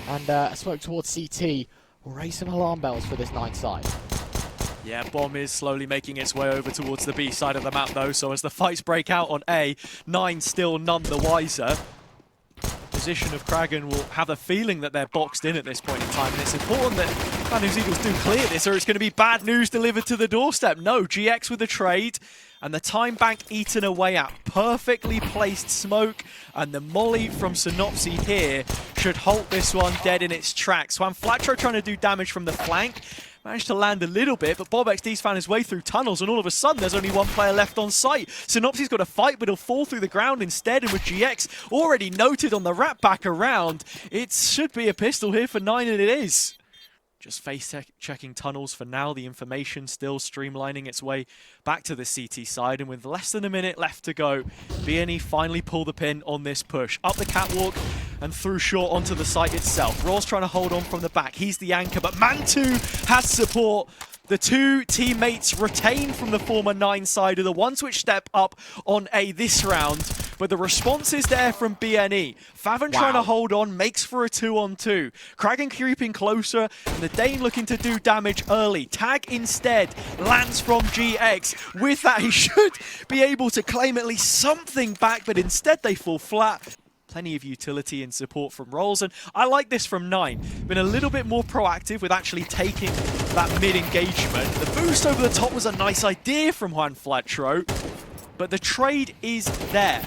And a smoke towards CT will raise some alarm bells for this 9 side. Yeah, Bomb is slowly making its way over towards the B side of the map though, so as the fights break out on A, 9 still none the wiser. Position of kragoN will have a feeling that they're boxed in at this point in time, and it's important that Bad News Eagles do clear this, or it's going to be bad news delivered to the doorstep. No, GX with the trade, and the time bank eaten away at. Perfectly placed smoke, and the molly from sinnopsyy here should halt this one dead in its tracks. juanflatroo trying to do damage from the flank. Managed to land a little bit, but bobXD's found his way through tunnels, and all of a sudden there's only one player left on site. sinnopsyy's got to fight, but he'll fall through the ground instead, and with GX already noted on the wrap back around, it should be a pistol here for 9, and it is. Just face-checking tunnels for now, the information still streamlining its way back to the CT side, and with less than a minute left to go, BNE finally pull the pin on this push. Up the catwalk and through short onto the site itself. Raw's trying to hold on from the back, he's the anchor, but Man2 has support. The 2 teammates retained from the former 9 side are the ones which step up on A this round, but the response is there from BNE. faveN trying to hold on, makes for a 2-on-2. kragoN creeping closer, and the Dane looking to do damage early. Tag instead lands from GX. With that, he should be able to claim at least something back, but instead they fall flat. Plenty of utility and support from Rolls, and I like this from 9. Been a little bit more proactive with actually taking that mid-engagement. The boost over the top was a nice idea from juanflatroo, but the trade is there.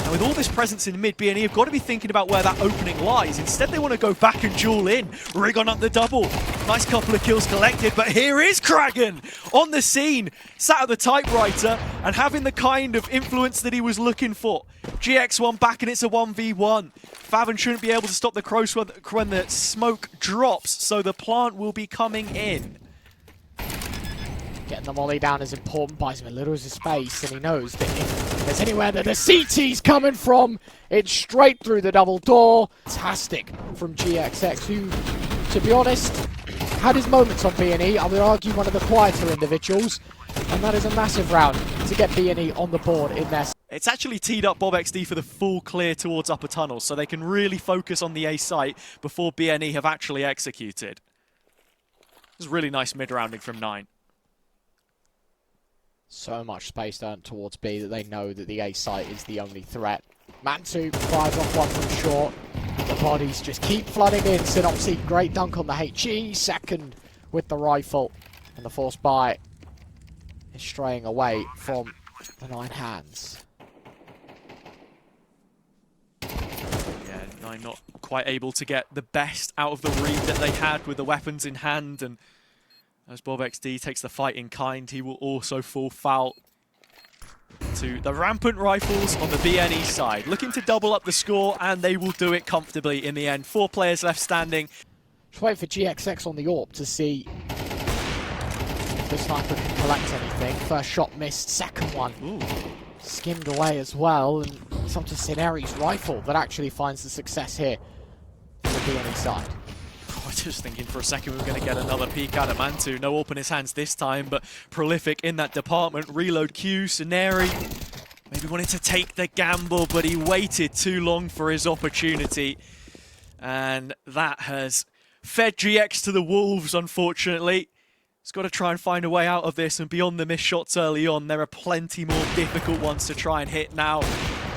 And with all this presence in mid, BNE have got to be thinking about where that opening lies. Instead, they want to go back and duel in. rigoN up the double. Nice couple of kills collected, but here is kragoN on the scene, sat at the typewriter and having the kind of influence that he was looking for. GX1 back, and it's a 1v1. faveN shouldn't be able to stop the Crows when the smoke drops, so the plant will be coming in. Getting the molly down is important, buys him a little bit of space, and he knows that if there's anywhere that the CT's coming from, it's straight through the double door. Fantastic from GXX, who, to be honest, had his moments on BNE. I would argue one of the quieter individuals, and that is a massive round to get BNE on the board in there. It's actually teed up bobXD for the full clear towards upper tunnels, so they can really focus on the A site before BNE have actually executed. This is really nice mid-rounding from 9. So much space earned towards B that they know that the A site is the only threat. Man2 fires off one from short. The bodies just keep flooding in. sinnopsyy, great dunk on the HE. Second with the rifle. And the force buy is straying away from the 9 hands. Yeah, 9 not quite able to get the best out of the read that they had with the weapons in hand, and as bobXD takes the fight in kind, he will also fall foul to the rampant rifles on the BNE side. Looking to double up the score, and they will do it comfortably in the end. 4 players left standing. Just wait for GXX on the AWP to see if the sniper can collect anything. First shot missed, second one skimmed away as well, and it's onto sinnopsyy's rifle that actually finds the success here for the BNE side. I was just thinking for a second we were going to get another peek out of Man2. No AWP in his hands this time, but prolific in that department. Reload Q, sinnopsyy maybe wanted to take the gamble, but he waited too long for his opportunity. And that has fed GX to the wolves, unfortunately. He's got to try and find a way out of this, and beyond the missed shots early on, there are plenty more difficult ones to try and hit now.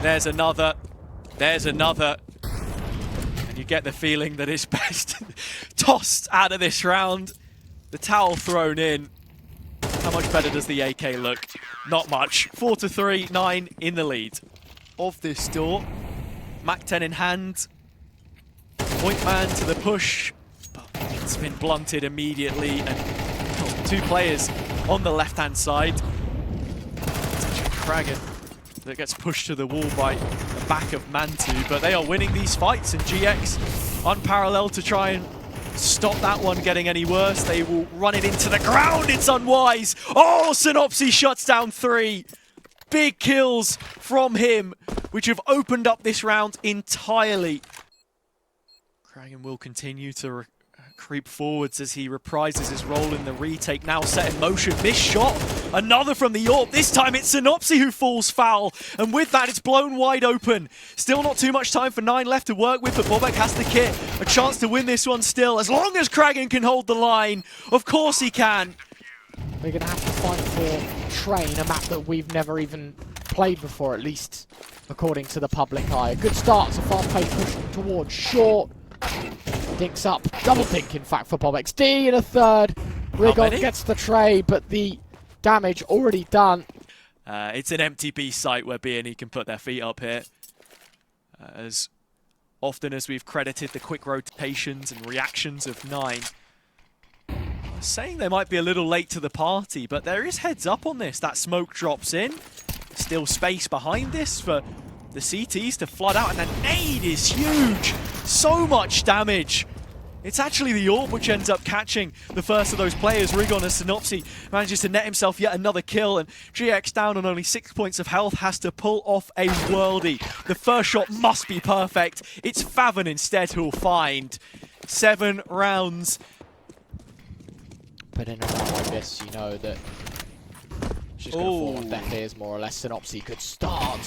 There's another. There's another. You get the feeling that it's best tossed out of this round. The towel thrown in. How much better does the AK look? Not much. 4-3, 9 in the lead of this door. Mac-10 in hand. Point man to the push, but it's been blunted immediately, and 2 players on the left-hand side. It's actually kragoN that gets pushed to the wall by the back of Man2, but they are winning these fights, and GX unparalleled to try and stop that one getting any worse. They will run it into the ground. It's unwise. Oh, sinnopsyy shuts down 3. Big kills from him, which have opened up this round entirely. kragoN will continue to creep forwards as he reprises his role in the retake, now set in motion. Missed shot, another from the AWP. This time it's sinnopsyy who falls foul, and with that it's blown wide open. Still not too much time for 9 left to work with, but bobek has the kit. A chance to win this one still, as long as kragen can hold the line. Of course he can. We're going to have to fight for Train, a map that we've never even played before, at least according to the public eye. A good start, it's a fast-paced push towards short. Dinks up, double dink in fact for bobXD in a third. rigoN gets the trade, but the damage already done. It's an empty B site where B&E can put their feet up here. As often as we've credited the quick rotations and reactions of 9. Saying they might be a little late to the party, but there is heads up on this. That smoke drops in. Still space behind this for the CTs to flood out, and the nade is huge. So much damage. It's actually the AWP which ends up catching the first of those players. rigoN as sinnopsyy manages to net himself yet another kill, and GX down on only 6 points of health has to pull off a worldie. The first shot must be perfect. It's faveN instead who'll find 7 rounds. But in a round like this, you know that she's going to fall on deaf ears more or less. sinnopsyy could start.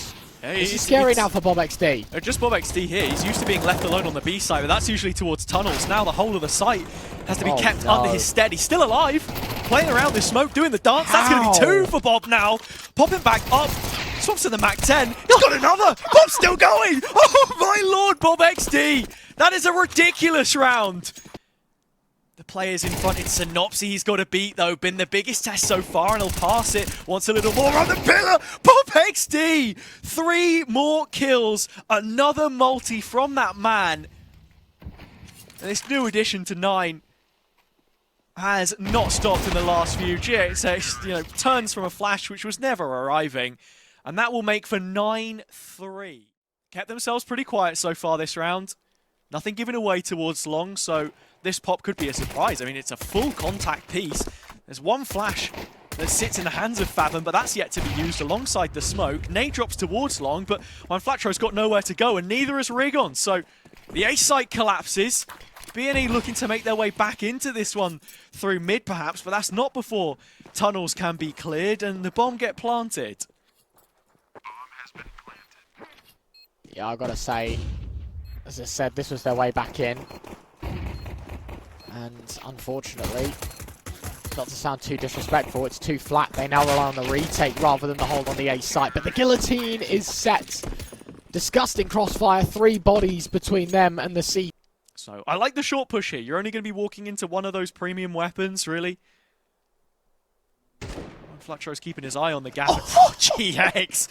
Hey, this is scary now for bobXD. Just bobXD here. He's used to being left alone on the B side, but that's usually towards tunnels. Now the whole of the site has to be kept under his stead. He's still alive, playing around this smoke, doing the dance. That's going to be 2 for Bob now. Popping back up, swaps to the Mac 10. He's got another. Bob's still going. Oh my lord, bobXD. That is a ridiculous round. The players in front, it's sinnopsyy he's got to beat though. Been the biggest test so far, and he'll pass it. Wants a little more on the pillar. bobXD! 3 more kills. Another multi from that man. And this new addition to 9 has not stopped in the last few. GX, turns from a flash which was never arriving. And that will make for 9-3. Kept themselves pretty quiet so far this round. Nothing given away towards long, so this pop could be a surprise. I mean, it's a full contact piece. There's one flash that sits in the hands of faveN, but that's yet to be used alongside the smoke. Nade drops towards long, but juanflatroo's got nowhere to go, and neither has rigoN. So the A site collapses. B&E looking to make their way back into this one through mid, perhaps, but that's not before tunnels can be cleared and the bomb get planted. Yeah, I gotta say, as I said, this was their way back in. And unfortunately, not to sound too disrespectful, it's too flat. They now rely on the retake rather than the hold on the A site. But the guillotine is set. Disgusting crossfire, 3 bodies between them and the C. So I like the short push here. You're only going to be walking into one of those premium weapons, really. juanflatroo's keeping his eye on the gap. Oh, GX!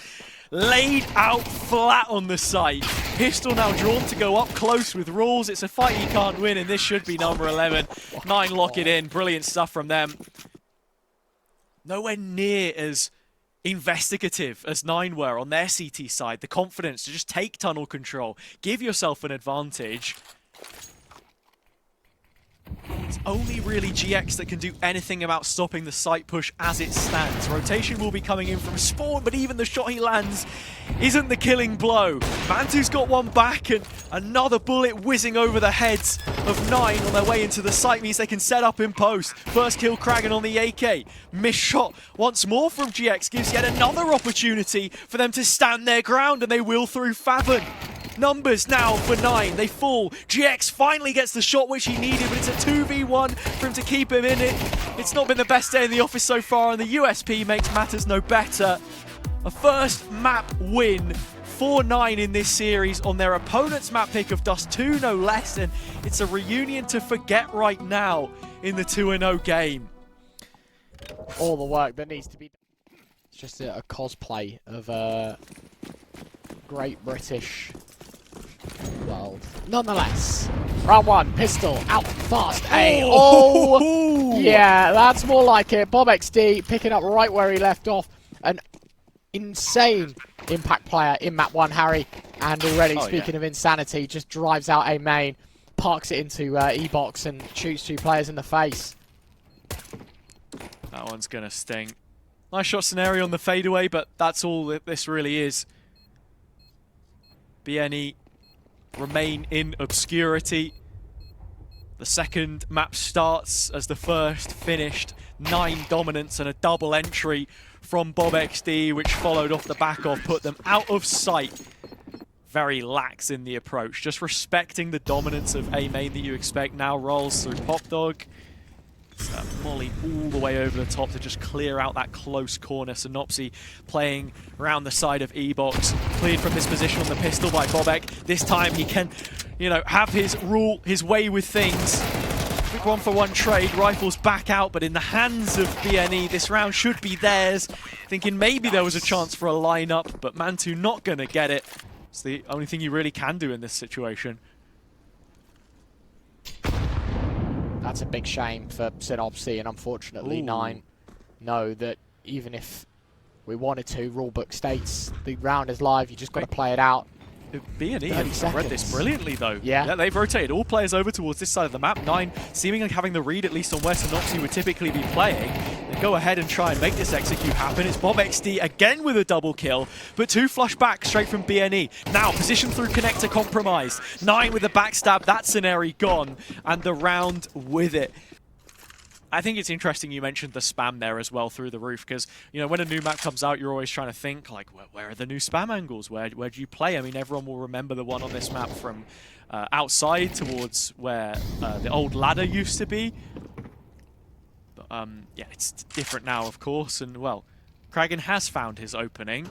Laid out flat on the site. Pistol now drawn to go up close with rules. It's a fight he can't win, and this should be number 11. 9 lock it in. Brilliant stuff from them. Nowhere near as investigative as 9 were on their CT side. The confidence to just take tunnel control. Give yourself an advantage. It's only really GX that can do anything about stopping the site push as it stands. Rotation will be coming in from Spawn, but even the shot he lands isn't the killing blow. Mantu's got one back, and another bullet whizzing over the heads of 9 on their way into the site means they can set up in post. First kill kragen on the AK. Missed shot once more from GX gives yet another opportunity for them to stand their ground, and they will through faveN. Numbers now for 9. They fall. GX finally gets the shot which he needed, but it's a 2v1 for him to keep him in it. It's not been the best day in the office so far, and the USP makes matters no better. A first map win for 9 in this series on their opponent's map pick of Dust 2, no less, and it's a reunion to forget right now in the 2-0 game. All the work that needs to be done. It's just a cosplay of a great British world. Nonetheless, round 1, pistol, out fast, A. Oh, yeah, that's more like it. bobXD picking up right where he left off. An insane impact player in map 1, Harry. And already, speaking of insanity, just drives out A main, parks it into E-box and shoots 2 players in the face. That one's going to sting. Nice shot scenario on the fadeaway, but that's all that this really is. B&E remain in obscurity. The second map starts as the first finished. 9 dominance and a double entry from bobXD, which followed off the back of, put them out of sight. Very lax in the approach, just respecting the dominance of A main that you expect. Now rolls through PopDog. Molly all the way over the top to just clear out that close corner. sinnopsyy playing around the side of E-Box. Cleared from his position on the pistol by bobX. This time he can, you know, have his way with things. Quick 1-for-1 trade, rifles back out, but in the hands of BNE, this round should be theirs. Thinking maybe there was a chance for a lineup, but Mantu not gonna get it. It's the only thing you really can do in this situation. That's a big shame for sinnopsyy, and unfortunately Ooh. 9 know that even if we wanted to, rulebook states the round is live, you just got to play it out. BNE have read this brilliantly, though. Yeah. They've rotated all players over towards this side of the map. 9 seemingly having the read, at least on where sinnopsyy would typically be playing. They go ahead and try and make this execute happen. It's bobXD again with a double kill, but 2 flush back straight from BNE. Now, position through connector compromised. 9 with a backstab, that scenario gone, and the round with it. I think it's interesting you mentioned the spam there as well through the roof, because, you know, when a new map comes out, you're always trying to think, like, where are the new spam angles? Where do you play? I mean, everyone will remember the one on this map from outside towards where the old ladder used to be. But, yeah, it's different now, of course, and, well, kragen has found his opening.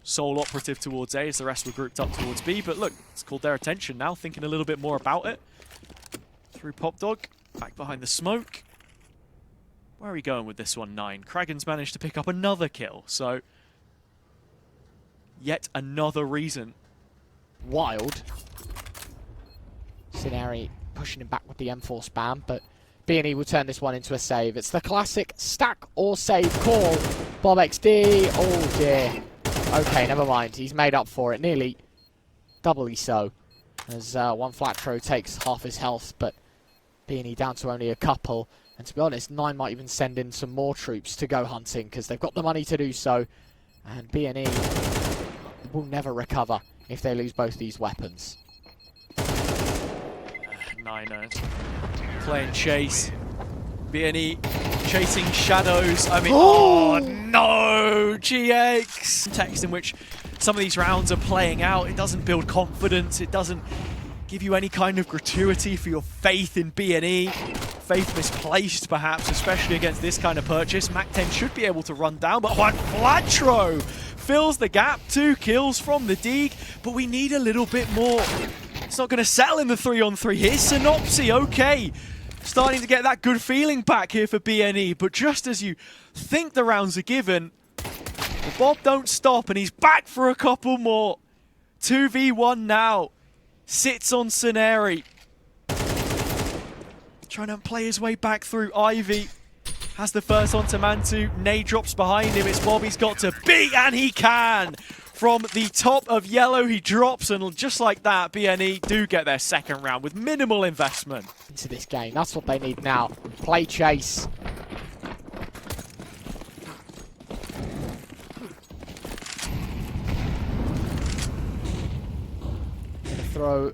Sole operative towards A as the rest were grouped up towards B, but look, it's called their attention now, thinking a little bit more about it. Through PopDog, back behind the smoke. Where are we going with this one, 9? kragen's managed to pick up another kill, so yet another reason. Wild. sinnopsyy pushing him back with the M4 spam, but BNE will turn this one into a save. It's the classic stack or save call. bobXD, oh dear. Okay, never mind. He's made up for it, nearly doubly so. As YaLLa takes half his health, but BNE down to only a couple. And to be honest, 9 might even send in some more troops to go hunting, because they've got the money to do so. And BNE will never recover if they lose both these weapons. 9ers playing chase. BNE chasing shadows. I mean, oh no! GX! Text in which some of these rounds are playing out. It doesn't build confidence. It doesn't give you any kind of gratuity for your faith in BNE. Faith misplaced, perhaps, especially against this kind of purchase. Mac-10 should be able to run down, but juanflatroo fills the gap. 2 kills from the Deeg, but we need a little bit more. It's not going to settle in the 3-on-3 here. sinnopsyy, okay. Starting to get that good feeling back here for BNE, but just as you think the rounds are given, the Bob don't stop, and he's back for a couple more. 2v1 now. Sits on sinnopsyy. Trying to play his way back through. Ivy has the first onto Mantu. Nade drops behind him. It's Bob he's got to beat, and he can! From the top of YaLLa, he drops, and just like that, BNE do get their second round with minimal investment. Into this game, that's what they need now. Play chase. Gonna throw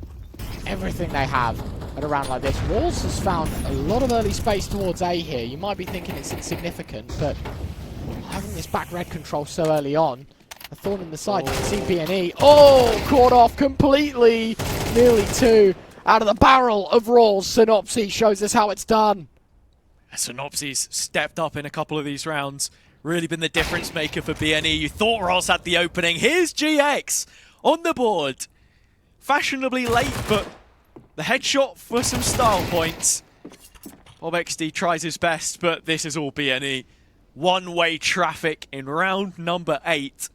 everything they have at a round like this. Walls has found a lot of early space towards A here. You might be thinking it's insignificant, but having this back red control so early on, a thorn in the side. You can see BNE. Oh, caught off completely. Nearly 2 out of the barrel of Rawls. sinnopsyy shows us how it's done. sinnopsy's stepped up in a couple of these rounds. Really been the difference maker for BNE. You thought Rawls had the opening. Here's GX on the board. Fashionably late, but the headshot for some style points. bobXD tries his best, but this is all BNE. One-way traffic in round number 8.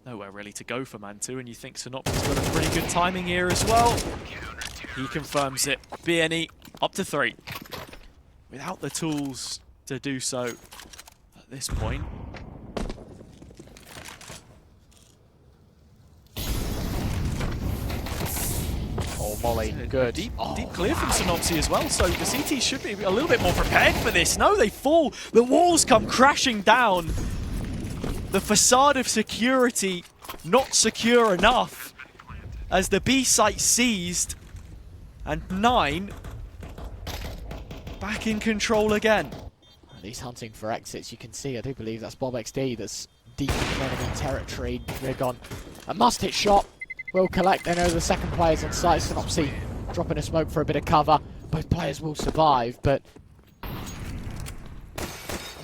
Nowhere really to go for Mantu, and you think sinnopsy's got a pretty good timing here as well. He confirms it. BNE up to 3. Without the tools to do so at this point. Oh, Molly, good. Deep clear from sinnopsyy as well, so the CT should be a little bit more prepared for this. No, they fall. The walls come crashing down. The facade of security not secure enough as the B site seized. And 9 back in control again. At least hunting for exits, you can see, I do believe that's bombXD that's deep in enemy territory. rigoN, a must-hit shot, will collect. They know the second player's on site. sinnopsyy dropping a smoke for a bit of cover. Both players will survive, but a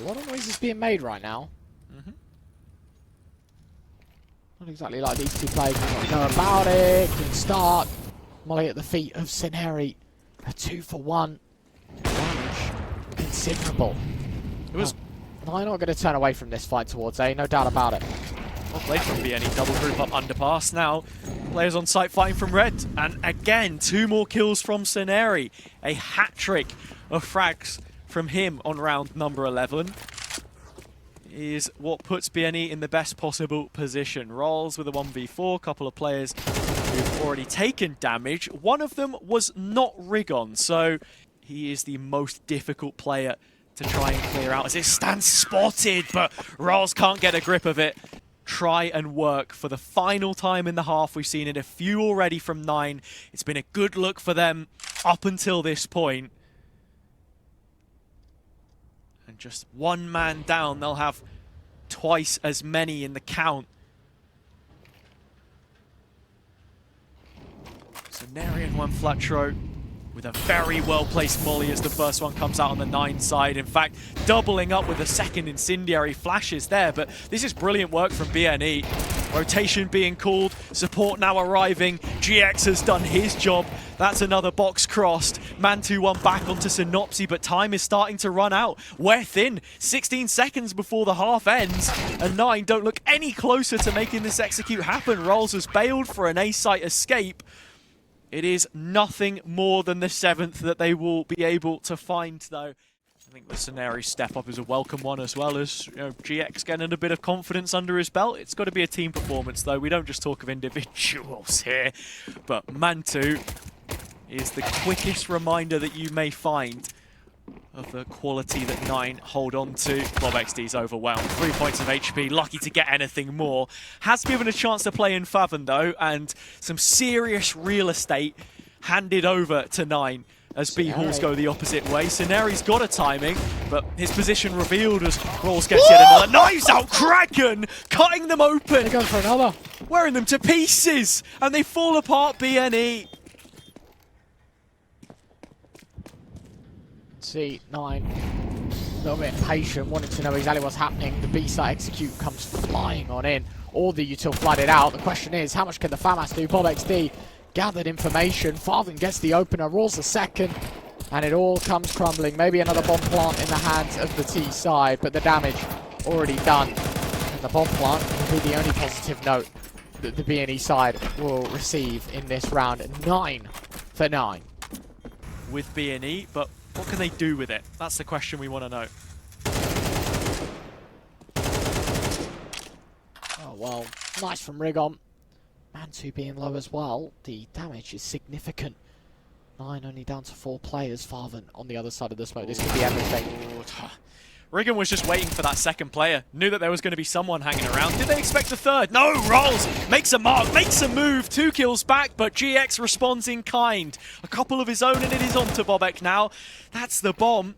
lot of noise is being made right now. Not exactly like these two players know about it. Can start. Molly at the feet of sinnopsyy. A 2-for-1. Damage considerable. It was. I'm not going to turn away from this fight towards A, no doubt about it. Well played from BNE, double group up underpass now. Players on site fighting from red. And again, 2 more kills from sinnopsyy. A hat-trick of frags from him on round number 11. Is what puts BNE in the best possible position. Rolls with a 1v4, couple of players who've already taken damage. One of them was not rigoN, so he is the most difficult player to try and clear out as it stands spotted, but Rolls can't get a grip of it. Try and work for the final time in the half. We've seen it a few already from 9. It's been a good look for them up until this point. And just 1 man down, they'll have twice as many in the count. sinnopsyy and YaLLa with a very well-placed molly as the first one comes out on the 9 side. In fact, doubling up with a second incendiary flashes there, but this is brilliant work from BNE. Rotation being called, support now arriving. GX has done his job. That's another box crossed. Man 2-1 back onto sinnopsyy, but time is starting to run out. We're thin, 16 seconds before the half ends, and 9 don't look any closer to making this execute happen. Rolls has bailed for an A-site escape. It is nothing more than the 7th that they will be able to find, though. I think the sinnopsyy step up is a welcome one, as well as GX getting a bit of confidence under his belt. It's got to be a team performance, though. We don't just talk of individuals here. But Man2 is the quickest reminder that you may find of the quality that 9 hold on to. bombXD's overwhelmed. 3 points of HP, lucky to get anything more. Has given a chance to play in Fathom, though, and some serious real estate handed over to 9 as B-Halls go the opposite way. sinnopsy's got a timing, but his position revealed as Rolls gets yet another. Knives out kragen, cutting them open. They're going for another. Wearing them to pieces, and they fall apart, BNE. See, 9, a little bit impatient, wanting to know exactly what's happening. The B-side execute comes flying on in. All the util flooded out. The question is, how much can the FAMAS do? bombXD gathered information. Fathom gets the opener, rolls the second, and it all comes crumbling. Maybe another bomb plant in the hands of the T side, but the damage already done. And the bomb plant will be the only positive note that the BNE side will receive in this round. 9 for 9. With BNE, but what can they do with it? That's the question we want to know. Oh, well, nice from rigoN. Man 2 being low as well. The damage is significant. 9 only down to 4 players. Fathom on the other side of the smoke. This could be everything. rigoN was just waiting for that second player. Knew that there was going to be someone hanging around. Did they expect a third? No! Rolls makes a mark, makes a move. 2 kills back, but GX responds in kind. A couple of his own, and it is on to bombX now. That's the bomb.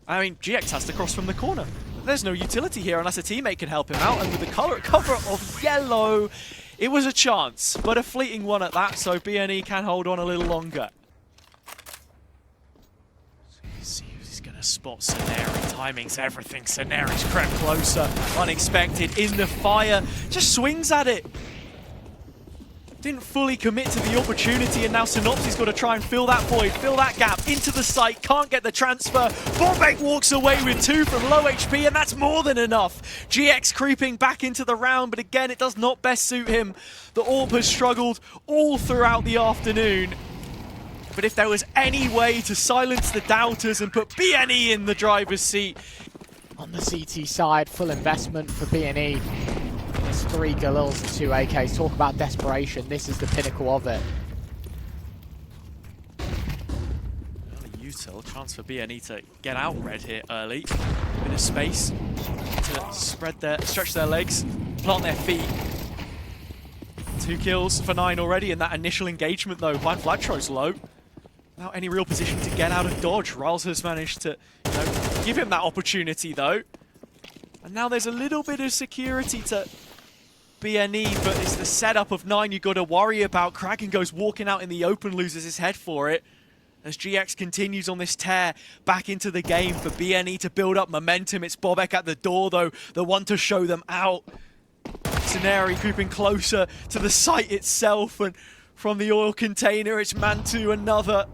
I mean, GX has to cross from the corner. There's no utility here unless a teammate can help him out. And with the cover of YaLLa, it was a chance, but a fleeting one at that, so BNE can hold on a little longer. See who's going to spot sinnopsyy. Timing's everything. sinnopsy's crept closer, unexpected, in the fire, just swings at it. Didn't fully commit to the opportunity, and now sinnopsy's got to try and fill that void, fill that gap into the site. Can't get the transfer. bombX walks away with 2 from low HP, and that's more than enough. GX creeping back into the round, but again, it does not best suit him. The AWP has struggled all throughout the afternoon. But if there was any way to silence the doubters and put BNE in the driver's seat. On the CT side, full investment for BNE. There's 3 Galils and 2 AKs. Talk about desperation. This is the pinnacle of it. Util, chance for BNE to get out red here early. Bit of space to stretch their legs, plant their feet. 2 kills for 9 already in that initial engagement, though. YaLLa's low. without any real position to get out of dodge. rigoN has managed to, give him that opportunity though. And now there's a little bit of security to BNE, but it's the setup of 9 you've got to worry about. kragen goes walking out in the open, loses his head for it. As GX continues on this tear back into the game for BNE to build up momentum. It's Bobek at the door though, the one to show them out. sinnopsyy creeping closer to the site itself, and from the oil container it's Mantu, another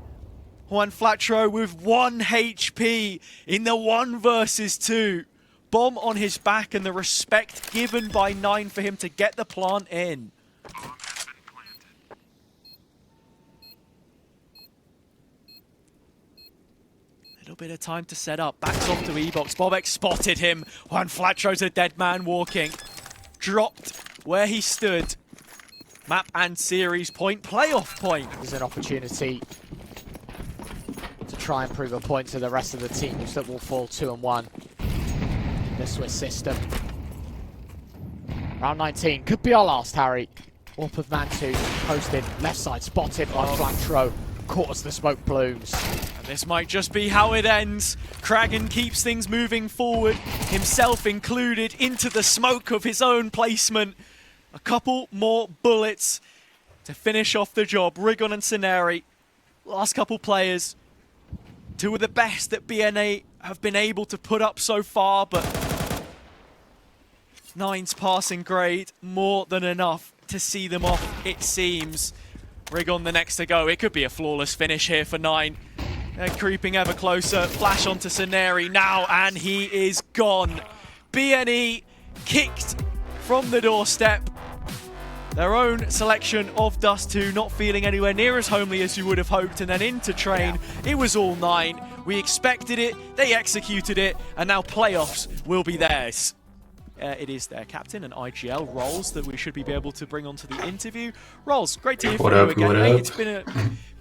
juanflatroo with 1 HP in the 1 versus 2. Bomb on his back, and the respect given by 9 for him to get the plant in. Little bit of time to set up. Backs off to E-Box. Bobek spotted him. juanflatroo's a dead man walking. Dropped where he stood. Map and series point. Playoff point. There's an opportunity to try and prove a point to the rest of the teams that will fall 2-1 in the Swiss system. Round 19 could be our last, Harry. Warp of Mantu posted. Left side spotted by juanflatroo. Caught as the smoke blooms. This might just be how it ends. kragen keeps things moving forward, himself included, into the smoke of his own placement. A couple more bullets to finish off the job. rigoN and sinnopsyy, last couple players. 2 of the best that BNE have been able to put up so far, but 9's passing grade, more than enough to see them off, it seems. rigoN the next to go. It could be a flawless finish here for 9. They're creeping ever closer. Flash onto sinnopsyy now, and he is gone. BNE kicked from the doorstep. Their own selection of Dust 2, not feeling anywhere near as homely as you would have hoped, and then into Train. It was all 9. We expected it, they executed it, and now playoffs will be theirs. It is their captain and IGL, rigoN, that we should be able to bring onto the interview. rigoN, great to hear from you again, mate. It's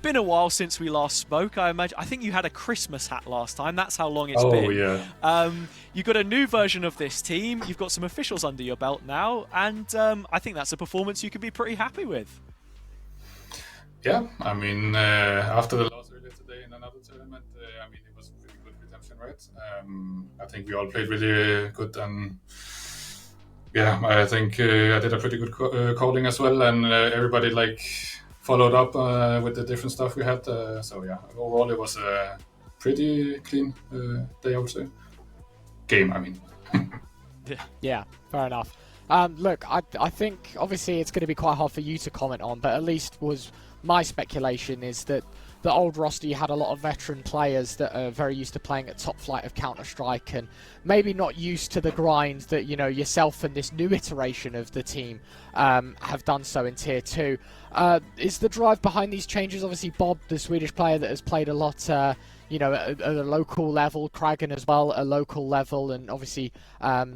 been a while since we last spoke. I think you had a Christmas hat last time. That's how long it's been. Oh, yeah. You've got a new version of this team. You've got some officials under your belt now, and I think that's a performance you can be pretty happy with. Yeah, I mean, after the loss earlier today in another tournament, I mean, it was pretty good redemption, right? I think we all played really good, and yeah, I think I did a pretty good calling as well, and everybody followed up with the different stuff we had. So yeah, overall it was a pretty clean day, I would say. Game, I mean. Yeah, fair enough. Look, I think obviously it's going to be quite hard for you to comment on, but at least was my speculation is that the old roster, you had a lot of veteran players that are very used to playing at top flight of Counter-Strike and maybe not used to the grind that, yourself and this new iteration of the team have done so in Tier 2. Is the drive behind these changes, obviously Bob, the Swedish player that has played a lot at a local level, kragen as well at a local level, and obviously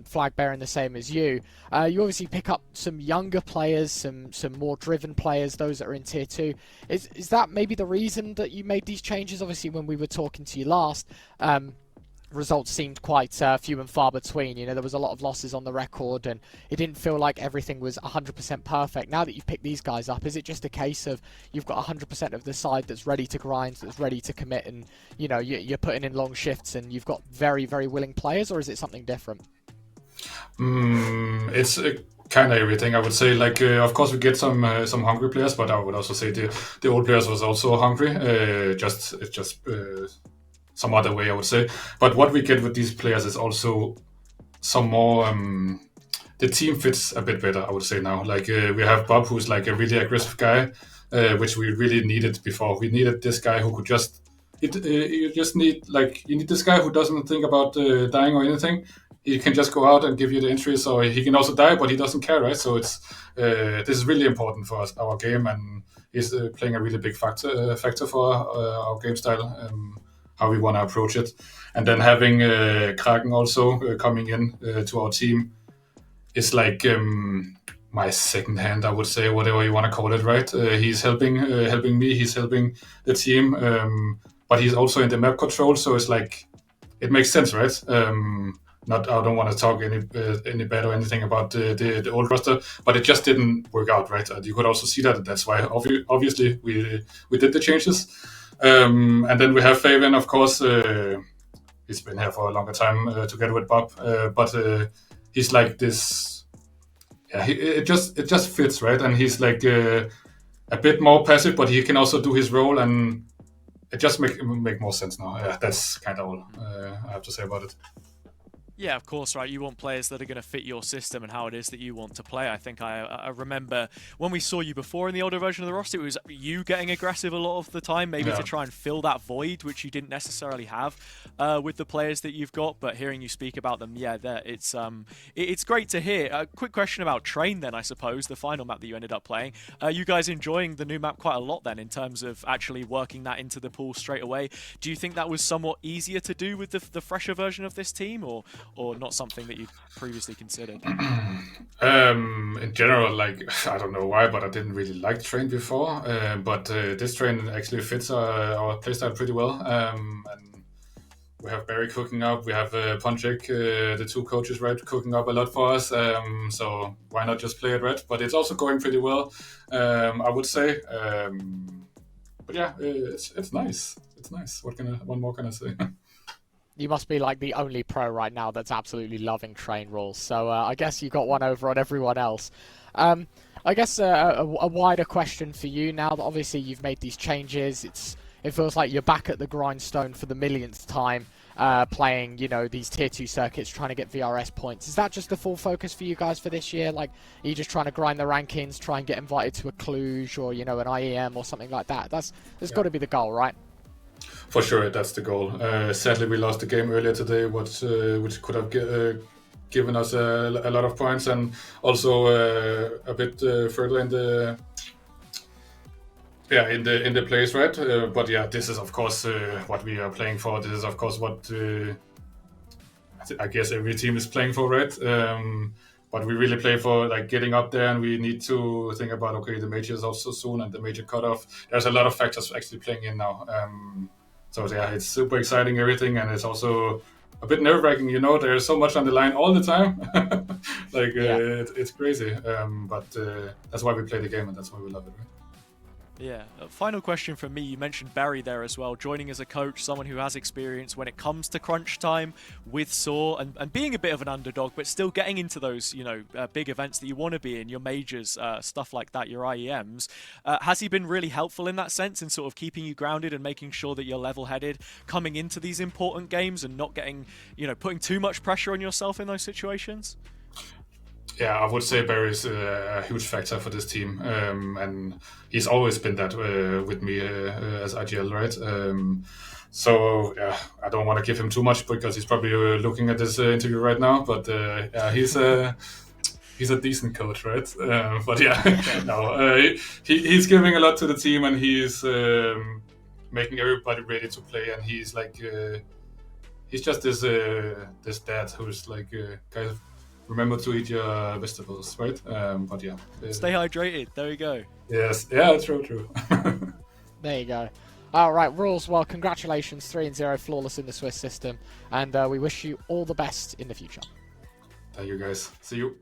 Flag bearing the same as you. You obviously pick up some younger players, some more driven players, those that are in Tier 2. Is that maybe the reason that you made these changes? Obviously when we were talking to you last, results seemed quite few and far between. There was a lot of losses on the record and it didn't feel like everything was 100% perfect. Now that you've picked these guys up, is it just a case of you've got 100% of the side that's ready to grind, that's ready to commit, and you're putting in long shifts and you've got very, very willing players, or is it something different? It's kind of everything, I would say. Of course we get some hungry players, but I would also say the old players was also hungry. It's just some other way, I would say. But what we get with these players is also some more. The team fits a bit better, I would say now. We have Bob, who's a really aggressive guy, which we really needed before. We needed this guy who could just. You just need you need this guy who doesn't think about dying or anything. He can just go out and give you the entries, or he can also die, but he doesn't care, right? So it's this is really important for us, our game, and he's playing a really big factor for our game style. How we want to approach it. And then having kragen also coming in to our team is my second hand, I would say, whatever you want to call it, right? He's helping me, he's helping the team, but he's also in the map control, so it's it makes sense, right? I don't want to talk any bad or anything about the old roster, but it just didn't work out, right? You could also see that. That's why obviously we did the changes. And then we have Fabian, of course. He's been here for a longer time together with Bob, but he's like this. Yeah, it just fits, right? And he's like a bit more passive, but he can also do his role, and it just make more sense now. Yeah, that's kind of all I have to say about it. Yeah, of course, right. You want players that are going to fit your system and how it is that you want to play. I think I remember when we saw you before in the older version of the roster, it was you getting aggressive a lot of the time, maybe to try and fill that void, which you didn't necessarily have with the players that you've got. But hearing you speak about them, yeah, it's great to hear. A quick question about Train then, I suppose, the final map that you ended up playing. You guys enjoying the new map quite a lot then in terms of actually working that into the pool straight away? Do you think that was somewhat easier to do with the fresher version of this team, or not something that you previously considered? In general, like, I don't know why, but I didn't really like Train before. But this Train actually fits our playstyle pretty well. And we have Barry cooking up. We have Ponchik, the two coaches, right, cooking up a lot for us. So why not just play it right? But it's also going pretty well, I would say. But yeah, it's nice. It's nice. What more can I say? You must be like the only pro right now that's absolutely loving Train rules. So I guess you got one over on everyone else. I guess a wider question for you now that obviously you've made these changes. It feels like you're back at the grindstone for the millionth time, playing, you know, these tier 2 circuits, trying to get VRS points. Is that just the full focus for you guys for this year? Like, are you just trying to grind the rankings, try and get invited to a Cluj or, you know, an IEM or something like that? That's got to be the goal, right? For sure, that's the goal. Sadly, we lost the game earlier today, which could have given us a lot of points, and also a bit further in the place, right? But yeah, this is of course what we are playing for. This is of course what I guess every team is playing for, right? But we really play for like getting up there, and we need to think about, okay, the major is also soon, and the major cutoff. There's a lot of factors actually playing in now. So yeah, it's super exciting, everything, and it's also a bit nerve-wracking. You know, there's so much on the line all the time. Like it's crazy. But that's why we play the game, and that's why we love it, right? Yeah. Final question from me. You mentioned Barry there as well, joining as a coach, someone who has experience when it comes to crunch time with Saw, and being a bit of an underdog, but still getting into those, you know, big events that you want to be in, your majors, stuff like that, your IEMs. Has he been really helpful in that sense, in sort of keeping you grounded and making sure that you're level-headed coming into these important games and not getting, you know, putting too much pressure on yourself in those situations? Yeah, I would say Barry is a huge factor for this team, and he's always been that with me as IGL, right? So yeah, I don't want to give him too much because he's probably looking at this interview right now. But yeah, he's a decent coach, right? But yeah, no, he's giving a lot to the team, and he's making everybody ready to play, and he's like he's just this dad who's like kind of. Remember to eat your vegetables, right? But yeah. Stay hydrated. There we go. Yes. Yeah, true. There you go. All right, Rules. Well, congratulations. 3-0 flawless in the Swiss system. And we wish you all the best in the future. Thank you, guys. See you.